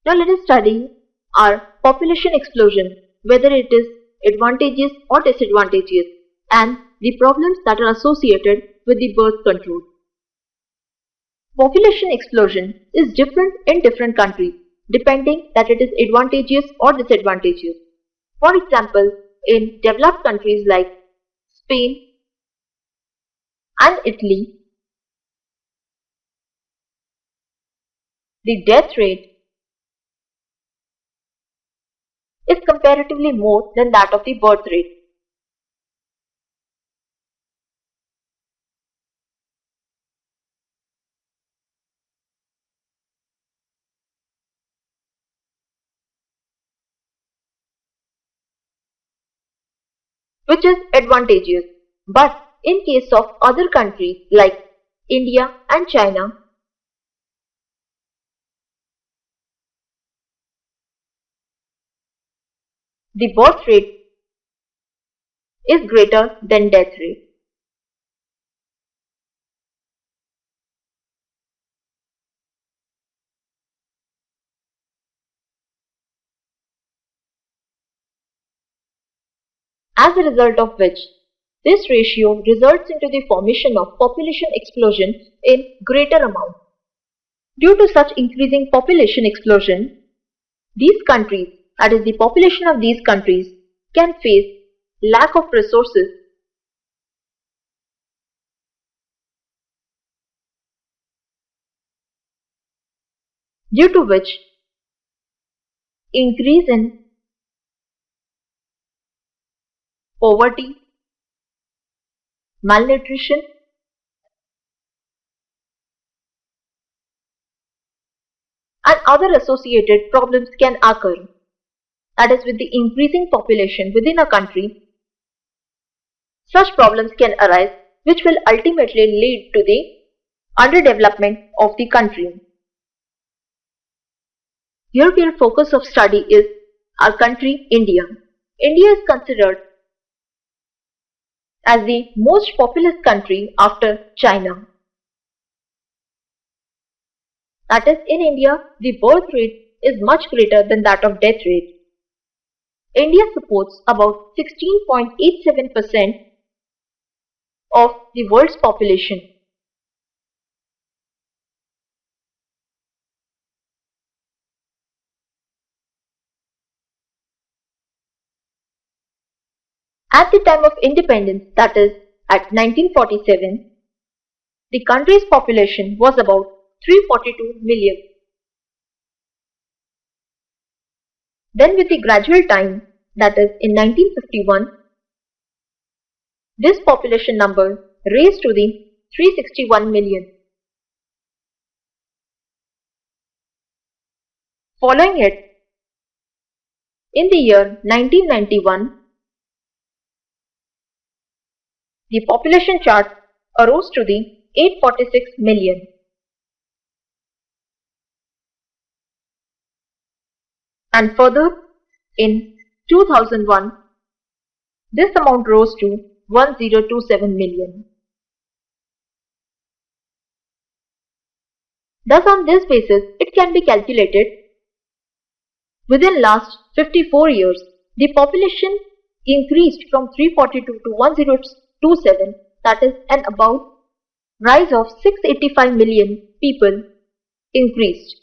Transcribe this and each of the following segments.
Now let us study our population explosion, whether it is advantageous or disadvantageous, and the problems that are associated with the birth control. Population explosion is different in different countries, depending that it is advantageous or disadvantageous. For example, in developed countries like Spain and Italy, the death rate is comparatively more than that of the birth rate. Which is advantageous. But in case of other countries like India and China, the birth rate is greater than death rate. As a result of which, this ratio results into the formation of population explosion in greater amount. Due to such increasing population explosion, these countries, that is the population of these countries, can face lack of resources due to which increase in poverty, malnutrition, and other associated problems can occur. That is, with the increasing population within a country, such problems can arise which will ultimately lead to the underdevelopment of the country. Here our focus of study is our country, India. India is considered as the most populous country after China. That is, in India, the birth rate is much greater than that of death rate. India supports about 16.87% of the world's population. At the time of independence, that is at 1947, the country's population was about 342 million. Then with the gradual time, that is in 1951, this population number raised to the 361 million. Following it, in the year 1991, the population chart arose to the 846 million. And further, in 2001, this amount rose to 1027 million. Thus, on this basis, it can be calculated within last 54 years, the population increased from 342 to 1027, that is an about rise of 685 million people increased.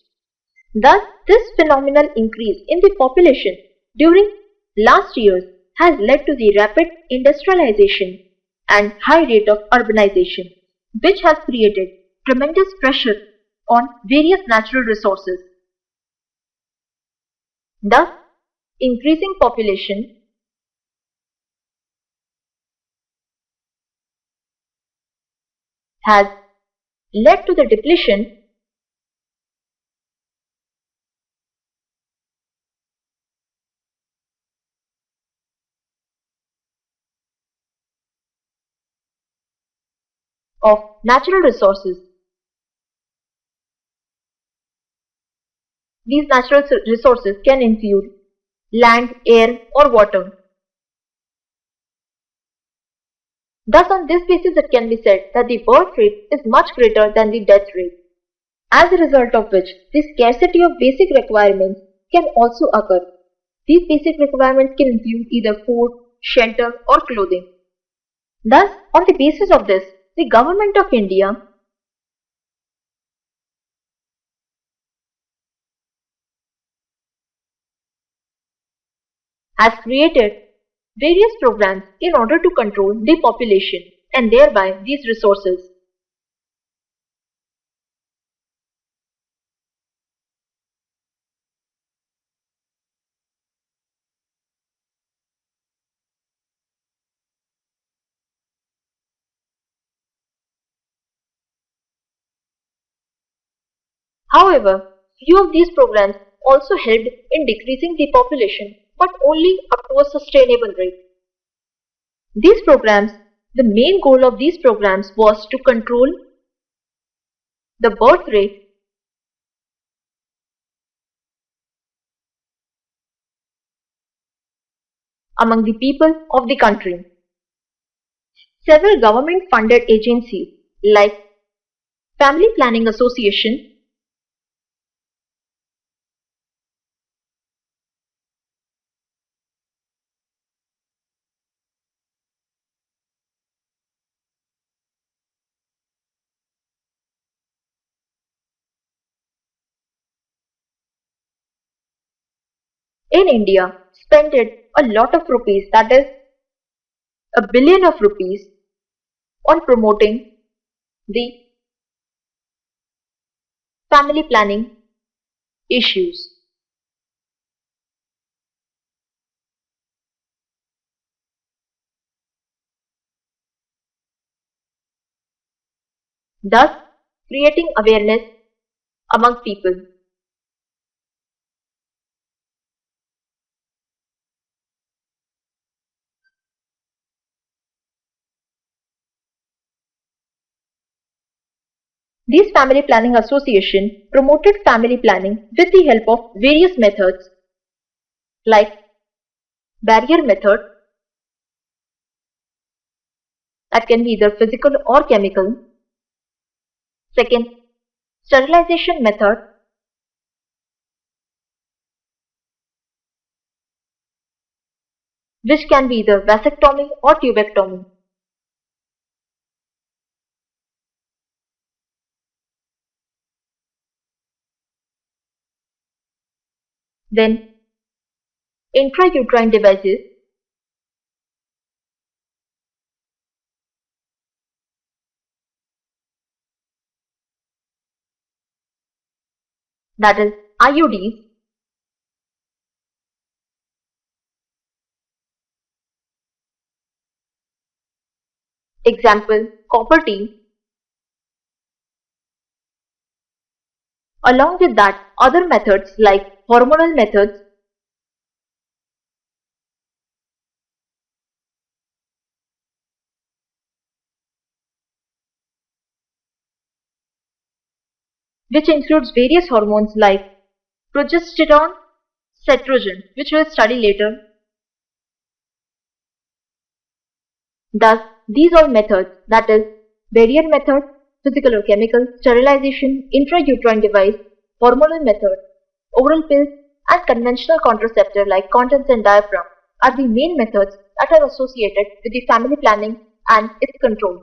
Thus, this phenomenal increase in the population during last years has led to the rapid industrialization and high rate of urbanization, which has created tremendous pressure on various natural resources. Thus, increasing population has led to the depletion of natural resources. These natural resources can include land, air, or water. Thus, on this basis, it can be said that the birth rate is much greater than the death rate. as a result of which the scarcity of basic requirements can also occur. These basic requirements can include either food, shelter, or clothing. Thus, on the basis of this, the Government of India has created various programs in order to control the population and thereby these resources. However, few of these programs also helped in decreasing the population, but only up to a sustainable rate. These programs, the main goal of these programs was to control the birth rate among the people of the country. Several government funded agencies like Family Planning Association, in India spent a lot of rupees, that is a billion of rupees, on promoting the family planning issues. Thus, creating awareness among people. These family planning association promoted family planning with the help of various methods like barrier method, that can be either physical or chemical. Second, sterilization method, which can be either vasectomy or tubectomy. Then, intrauterine devices, that is IUDs. Example, copper T. Along with that, other methods like hormonal methods, which includes various hormones like progesterone, estrogen, which we'll study later. Thus, these all methods, that is, barrier method, physical or chemical, sterilization, intrauterine device, hormonal method, oral pills, and conventional contraceptive like condoms and diaphragm, are the main methods that are associated with the family planning and its control.